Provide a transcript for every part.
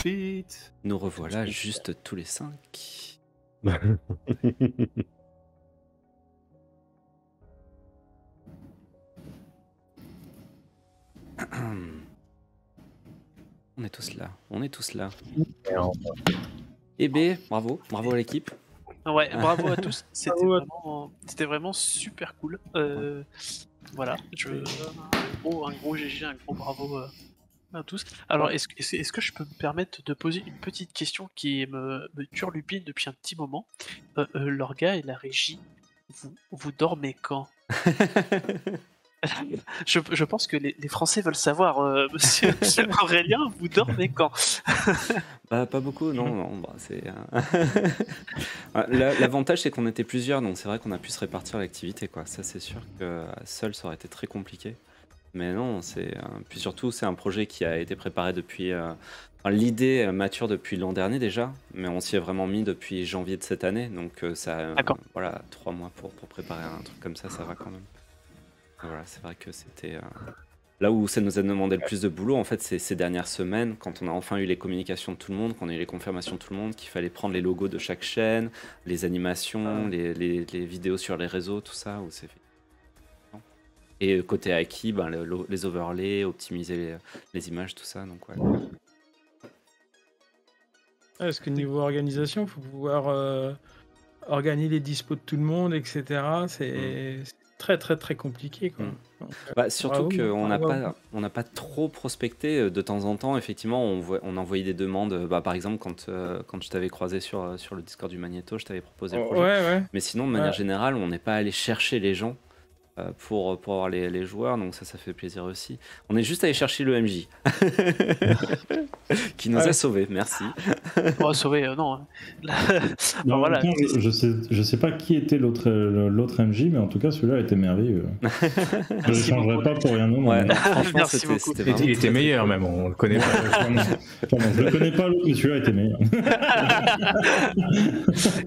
Vite. Nous revoilà juste tous les 5. On est tous là, on est tous là. Et B, bravo à l'équipe. Ouais, bravo à tous. C'était vraiment super cool. Voilà, un gros GG, un gros bravo à tous. Alors, est-ce que je peux me permettre de poser une petite question qui me turlupine depuis un petit moment? Lorga et la régie, vous dormez quand? Je pense que les Français veulent savoir, monsieur Aurélien, vous dormez quand? Bah, pas beaucoup, non, bah, c'est... L'avantage, c'est qu'on était plusieurs, donc c'est vrai qu'on a pu se répartir l'activité, quoi. Ça, c'est sûr que seul, ça aurait été très compliqué. Mais non, puis surtout, c'est un projet qui a été préparé depuis... l'idée mature depuis l'an dernier déjà, mais on s'y est vraiment mis depuis janvier de cette année, donc ça... voilà, 3 mois pour préparer un truc comme ça va quand même. Voilà, c'est vrai que c'était... Là où ça nous a demandé le plus de boulot, en fait, c'est ces dernières semaines, quand on a enfin eu les communications de tout le monde, qu'on a eu les confirmations de tout le monde, qu'il fallait prendre les logos de chaque chaîne, les animations, les vidéos sur les réseaux, tout ça, où c'est fait. Et côté acquis, ben, les overlays, optimiser les images, tout ça, donc ouais. Parce que niveau organisation, il faut pouvoir organiser les dispos de tout le monde, etc. C'est très très très compliqué, quoi. Donc, surtout qu'on n'a pas trop prospecté. De temps en temps, effectivement, on envoyait des demandes. Par exemple, quand je t'avais croisé sur le Discord du Magneto, je t'avais proposé le projet. Ouais. Mais sinon, de manière générale, on n'est pas allé chercher les gens pour avoir les joueurs, donc ça fait plaisir aussi. On est juste allé chercher le MJ qui nous a sauvés, merci. Sauvé, non. Non, voilà. Je sais pas qui était l'autre MJ, mais en tout cas celui-là était merveilleux. Je ne changerai pas pour rien au monde. Ouais, franchement, merci beaucoup. Il était meilleur même, on le connaît pas. Je le connais pas, l'autre, mais celui-là était meilleur.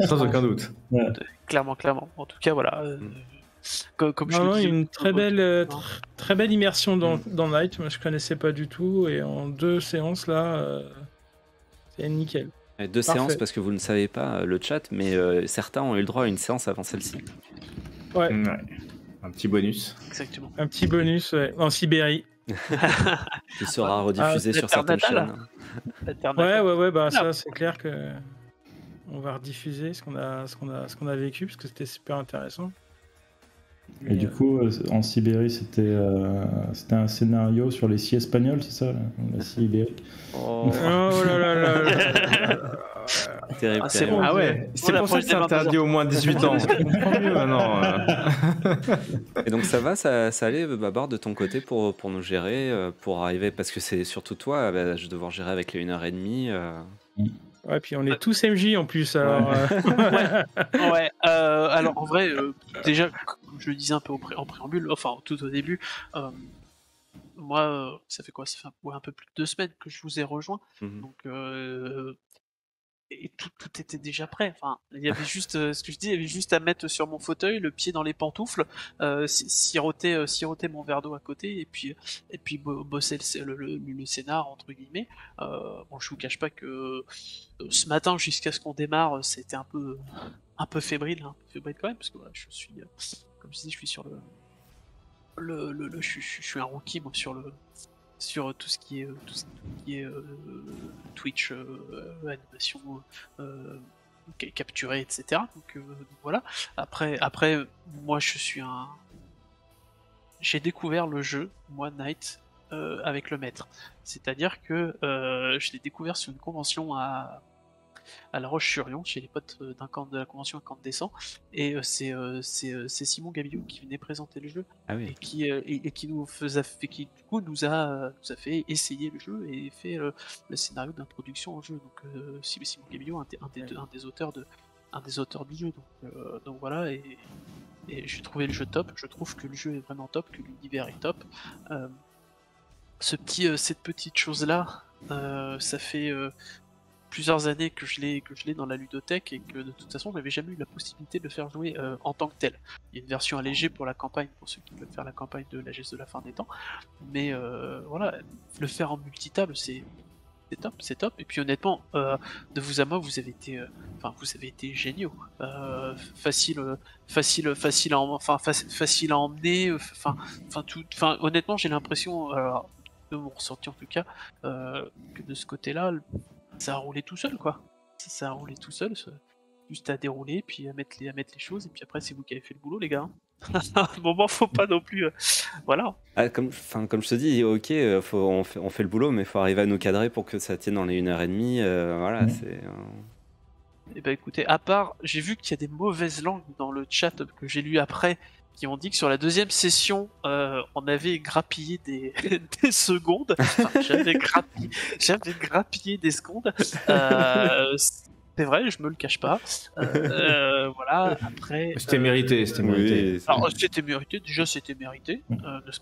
Sans aucun doute. Ouais. Clairement. En tout cas, voilà. Comme je le dis, une très belle immersion dans Night. Moi, je connaissais pas du tout, et en 2 séances là, c'est nickel. 2 séances parce que vous ne savez pas le chat, mais certains ont eu le droit à une séance avant celle-ci. Ouais. Un petit bonus. Exactement. Un petit bonus en Sibérie. Qui sera rediffusé sur certaines chaînes. Ouais, bah ça c'est clair que on va rediffuser ce qu'on a vécu parce que c'était super intéressant. Et du coup, en Sibérie, c'était un scénario sur les scies espagnols, c'est ça, la scie ibérique? Oh là. Terrible. C'est bon. Ah ouais, c'est pour ça que c'est interdit au moins 18 ans. Je comprends mieux maintenant. Et donc ça va, ça allait, Babar, de ton côté pour nous gérer, pour arriver, parce que c'est surtout toi, je vais devoir gérer avec les 1h30. Ouais, puis on est tous MJ en plus, alors... Ouais, alors en vrai, déjà, comme je le disais un peu en préambule, enfin tout au début, moi, ça fait quoi? Ça fait un peu plus de 2 semaines que je vous ai rejoint, donc et tout était déjà prêt. Enfin, il y avait juste, ce que je dis, il y avait juste à mettre sur mon fauteuil, le pied dans les pantoufles, siroter mon verre d'eau à côté, et puis bosser le scénar entre guillemets. Bon, je vous cache pas que ce matin, jusqu'à ce qu'on démarre, c'était un peu fébrile quand même, parce que voilà, je suis, comme je dis, je suis sur je suis un rookie moi sur tout ce qui est Twitch, animation, capturé, etc. Donc voilà. Après, moi j'ai découvert le jeu, moi Night, avec le maître. C'est-à-dire que je l'ai découvert sur une convention à La Roche-sur-Yon, chez les potes de la convention à Camp des Cents, et c'est Simon Gabillot qui venait présenter le jeu, et qui nous a fait essayer le jeu et fait le scénario d'introduction au jeu. Donc Simon Gabillot, un des auteurs du jeu. Donc voilà, et j'ai trouvé le jeu top. Je trouve que le jeu est vraiment top, que l'univers est top. Cette petite chose là, ça fait plusieurs années que je l'ai dans la ludothèque, et que de toute façon j'avais jamais eu la possibilité de le faire jouer en tant que tel. Il y a une version allégée pour la campagne, pour ceux qui veulent faire la campagne de la geste de la fin des temps, mais voilà, le faire en multitable, c'est c'est top. Et puis honnêtement, de vous à moi, vous avez été géniaux. Facile à emmener. Honnêtement, j'ai l'impression, de mon ressenti en tout cas, que de ce côté-là, ça a roulé tout seul, quoi. Ça a roulé tout seul, juste à dérouler, puis à mettre les choses, et puis après, c'est vous qui avez fait le boulot, les gars. À un moment, faut pas non plus. Voilà. Comme je te dis, ok, on fait le boulot, mais il faut arriver à nous cadrer pour que ça tienne dans les 1h30. Voilà, c'est. Et bah écoutez, à part, j'ai vu qu'il y a des mauvaises langues dans le chat que j'ai lu après, qui ont dit que sur la deuxième session, on avait grappillé des secondes. Enfin, j'avais grappillé des secondes. C'est vrai, je me le cache pas. Voilà, après. C'était mérité, Oui, alors, c'était mérité, déjà c'était mérité,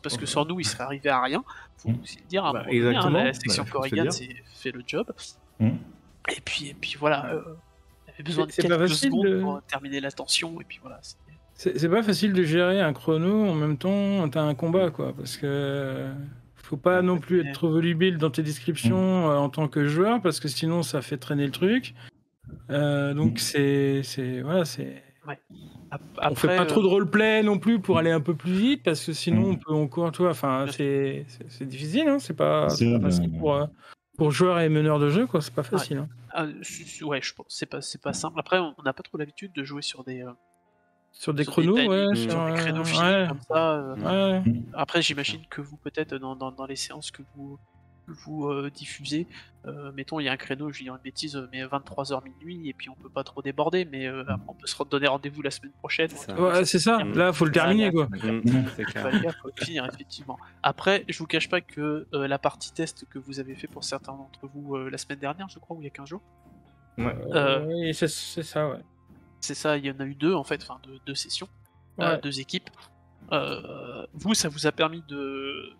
parce que sans nous, il serait arrivé à rien. Faut aussi le dire, exactement. La section Corrigan s'est fait le job. Et puis voilà, il avait besoin de quelques secondes pour terminer la tension, et puis voilà. C'est pas facile de gérer un chrono en même temps, t'as un combat, quoi, parce que faut pas non plus être trop volubile dans tes descriptions en tant que joueur, parce que sinon ça fait traîner le truc. Donc voilà, c'est. Ouais. On fait pas trop de roleplay non plus pour aller un peu plus vite, parce que sinon on court, toi. Enfin, c'est difficile, hein. C'est pas facile pour joueurs et meneurs de jeu, quoi. C'est pas facile. Ouais, je pense c'est pas simple. Après, on n'a pas trop l'habitude de jouer sur des chronos, sur des créneaux finis comme ça. Après, j'imagine que vous, peut-être dans les séances que vous diffusez, mettons, il y a un créneau, je vais dire une bêtise, mais 23h minuit, et puis on peut pas trop déborder, mais on peut se donner rendez-vous la semaine prochaine. C'est ça. Là, faut le terminer, quoi. C'est clair. Faut le finir, effectivement. Après, je vous cache pas que la partie test que vous avez fait pour certains d'entre vous la semaine dernière, je crois, ou il y a 15 jours. Oui, c'est ça, ouais. C'est ça, il y en a eu deux, en fait, deux sessions, deux équipes. Vous, ça vous a permis de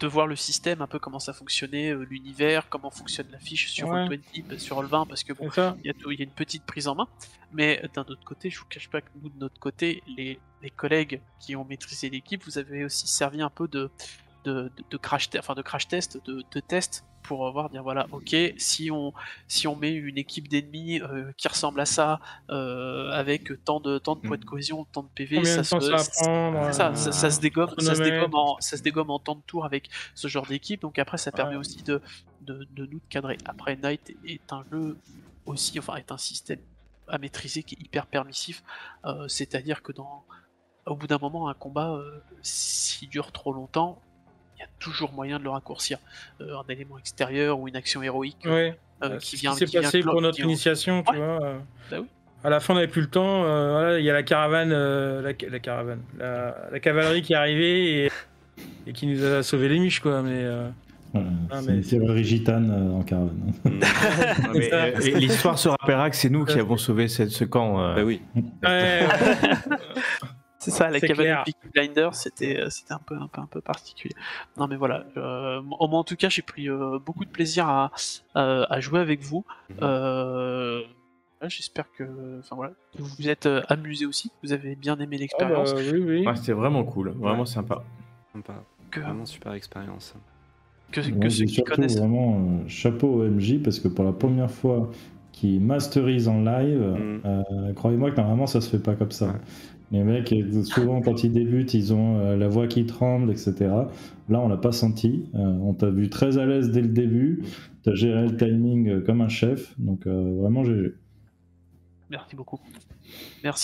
voir le système, un peu comment ça fonctionnait, l'univers, comment fonctionne la fiche sur Roll20, sur Roll20, parce que bon, il y a une petite prise en main. Mais d'un autre côté, je vous cache pas que nous, de notre côté, les collègues qui ont maîtrisé l'équipe, vous avez aussi servi un peu de crash test, de test, pour voir, dire voilà, ok, si on met une équipe d'ennemis qui ressemble à ça, avec tant de points de cohésion, tant de PV, ça se dégomme en temps de tour avec ce genre d'équipe. Donc après, ça permet aussi de nous cadrer. Après, Knight est un jeu aussi, est un système à maîtriser qui est hyper permissif. C'est-à-dire que au bout d'un moment, un combat, s'il dure trop longtemps, il y a toujours moyen de le raccourcir. Un élément extérieur ou une action héroïque qui vient. C'est passé pour notre initiation, tu vois. Bah oui. À la fin, on n'avait plus le temps. Voilà, il y a la caravane, la cavalerie qui est arrivée et qui nous a sauvé les miches, quoi. Mais c'est la Gitane en caravane. L'histoire se rappellera que c'est nous qui avons sauvé ce camp. Bah oui. C'est ça, la cavalerie Peaky Blinders, c'était un peu particulier. Non mais voilà, moi en tout cas j'ai pris beaucoup de plaisir à jouer avec vous. J'espère que vous vous êtes amusé aussi, que vous avez bien aimé l'expérience. Oui. C'était vraiment cool, vraiment sympa. Vraiment super expérience. Que ceux qui connaissent. Vraiment chapeau au MJ, parce que pour la première fois qu'ils masterisent en live, croyez-moi que normalement ça se fait pas comme ça. Les mecs, souvent quand ils débutent, ils ont la voix qui tremble, etc. Là, on l'a pas senti. On t'a vu très à l'aise dès le début. T'as géré le timing comme un chef. Donc vraiment, GG. Merci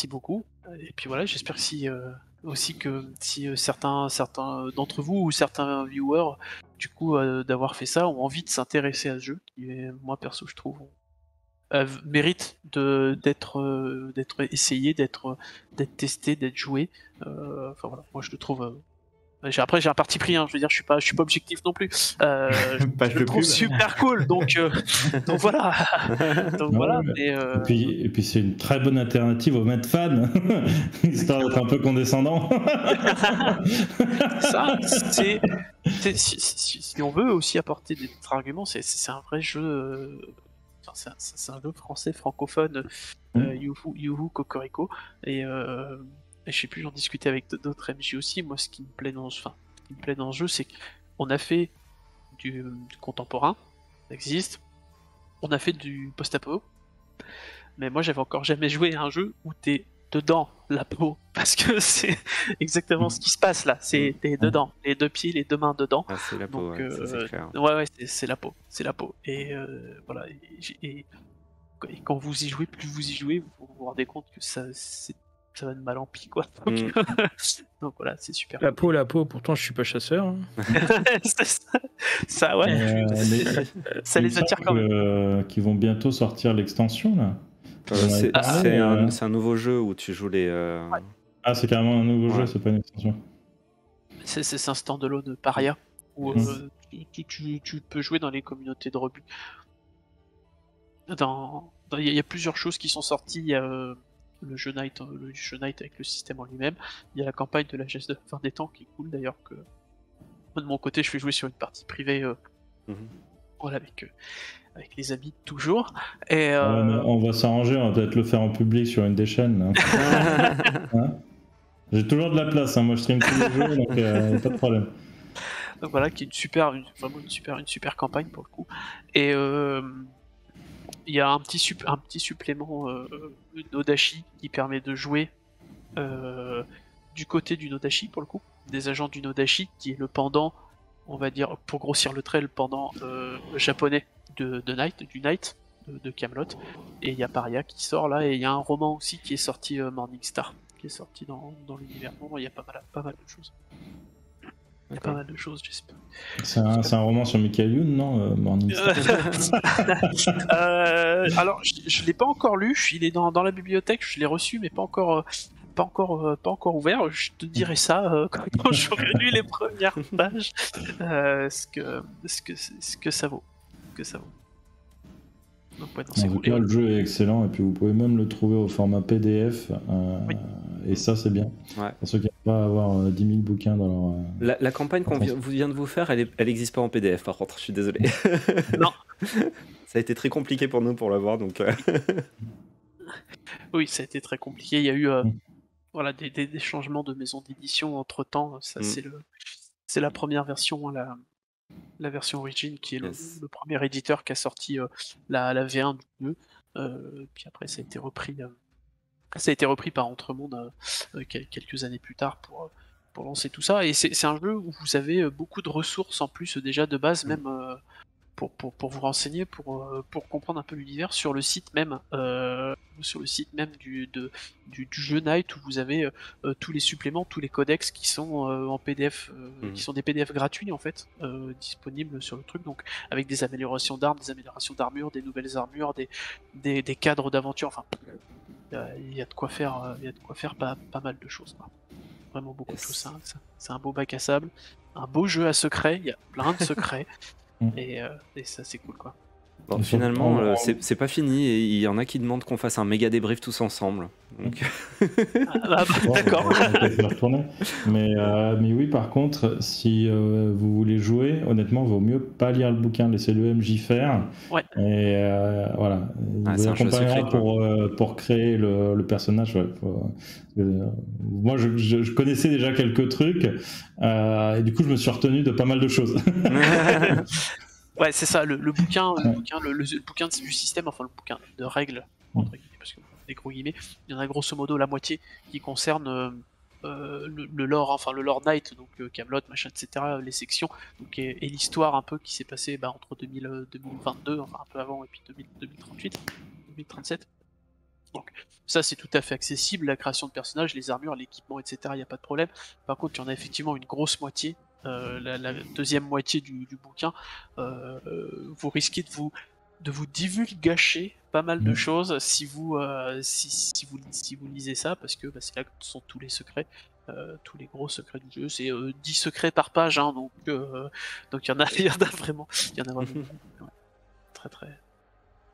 beaucoup. Et puis voilà, j'espère que si certains d'entre vous ou certains viewers, du coup, d'avoir fait ça, ont envie de s'intéresser à ce jeu, qui est, moi perso, je trouve, mérite d'être essayé, d'être testé, d'être joué. Voilà, moi je le trouve. Après j'ai un parti pris, hein, je veux dire, je suis pas objectif non plus. Je le trouve super cool, donc voilà. Et puis c'est une très bonne alternative au Med Fan, histoire d'être un peu condescendant. Ça, si on veut aussi apporter des arguments, c'est un vrai jeu. C'est un jeu français francophone, Youhou Cocorico, et je sais plus, j'en discutais avec d'autres MJ aussi. Moi, ce qui me plaît dans ce jeu, c'est qu'on a fait du contemporain, Ça existe. On a fait du post-apo. Mais moi, j'avais encore jamais joué à un jeu où t'es dedans la peau. Parce que c'est exactement ce qui se passe là. T'es dedans. Les 2 pieds, les 2 mains dedans. Ah, c'est la peau, Donc, ça, c'est clair. ouais, c'est la peau. C'est la peau. Et voilà. Et quand vous y jouez, plus vous y jouez, vous vous rendez compte que ça va de mal en pis, quoi. Donc voilà, c'est super. La peau, pourtant je suis pas chasseur. Hein. ça, ouais. Ça les attire quand même. Qui vont bientôt sortir l'extension, là. C'est un nouveau jeu où tu joues les... Ouais. Ah, c'est carrément un nouveau jeu, c'est pas une extension. C'est un stand-alone Paria, où tu peux jouer dans les communautés de rebut. Il y a plusieurs choses qui sont sorties. Il y a le jeu Knight avec le système en lui-même. Il y a la campagne de la geste de fin des temps qui est cool d'ailleurs. Que moi, de mon côté, je fais jouer sur une partie privée, voilà, avec les amis toujours. Et on va s'arranger, on va peut-être le faire en public sur une des chaînes. Hein. J'ai toujours de la place, hein. Moi je stream tous les jours, donc pas de problème. Donc voilà, qui est vraiment une super campagne pour le coup. Et il y a un petit supplément Nodashi qui permet de jouer du côté du Nodashi pour le coup, des agents du Nodashi, qui est le pendant, on va dire, pour grossir le trait, le pendant japonais du Knight de Camelot. Et il y a Paria qui sort là, et il y a un roman aussi qui est sorti, Morningstar, qui est sorti dans l'univers. Bon, il y a pas mal de choses. Il y a pas mal de choses, j'espère. C'est un roman sur Michael Youn, non, Morningstar? Alors, je l'ai pas encore lu. Il est dans la bibliothèque. Je l'ai reçu, mais pas encore ouvert. Je te dirai ça quand j'aurai lu les premières pages. Ce que ça vaut. Donc, ouais, en tout cas, le jeu est excellent, et puis vous pouvez même le trouver au format PDF, et ça c'est bien. Ouais. Pour ceux qui n'aiment pas avoir 10 000 bouquins dans leur... La campagne qu'on vient de vous faire, elle n'existe pas en PDF par contre, je suis désolé. Non. Ça a été très compliqué pour nous pour l'avoir, donc... Oui, ça a été très compliqué, il y a eu voilà, des changements de maison d'édition entre temps, ça c'est la première version, hein, la version Origin, qui est le premier éditeur qui a sorti la V1 du jeu, puis après ça a été repris par Entremonde quelques années plus tard pour lancer tout ça, et c'est un jeu où vous avez beaucoup de ressources en plus déjà de base, même pour vous renseigner, pour comprendre un peu l'univers, sur le site même du jeu Knight, où vous avez tous les suppléments, tous les codex qui sont en PDF, qui sont des PDF gratuits en fait, disponibles sur le truc, donc avec des améliorations d'armes, des améliorations d'armure, des nouvelles armures, des cadres d'aventure, enfin il y a de quoi faire pas mal de choses, quoi. Vraiment beaucoup de choses. C'est un beau bac à sable, un beau jeu à secret, il y a plein de secrets. Et ça c'est cool, quoi. Bon, finalement c'est pas fini, et il y en a qui demandent qu'on fasse un méga débrief tous ensemble, donc... D'accord. Mais oui, par contre, si vous voulez jouer, honnêtement, vaut mieux pas lire le bouquin, laissez le MJ faire. Ouais. Et voilà, il vous accompagnera pour créer le personnage. Ouais. Moi je connaissais déjà quelques trucs, et du coup je me suis retenu de pas mal de choses. Ouais, c'est ça, le bouquin du système, enfin le bouquin de règles, entre guillemets, parce que des gros guillemets, il y en a grosso modo la moitié qui concerne le lore, enfin le lore Knight, donc Camelot, machin, etc., les sections, donc, et l'histoire un peu qui s'est passée entre 2022, enfin un peu avant, et puis 2037. Donc ça c'est tout à fait accessible, la création de personnages, les armures, l'équipement, etc., il n'y a pas de problème. Par contre, il y en a effectivement une grosse moitié. La deuxième moitié du bouquin, vous risquez de vous divulgacher pas mal de choses si vous lisez ça, parce que c'est là que sont tous les secrets, tous les gros secrets du jeu. C'est 10 secrets par page, hein, donc il y en a vraiment ouais.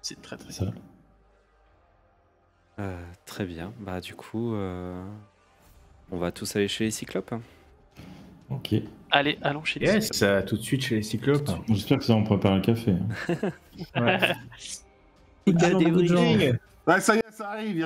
C'est très ça. Très bien, bah du coup on va tous aller chez les Cyclopes. Ok. Allez, allons chez les Cyclopes. Yes, tout de suite chez les Cyclopes. J'espère que ça va en préparer le café. Ouais. Ouais, ça y est, ça arrive.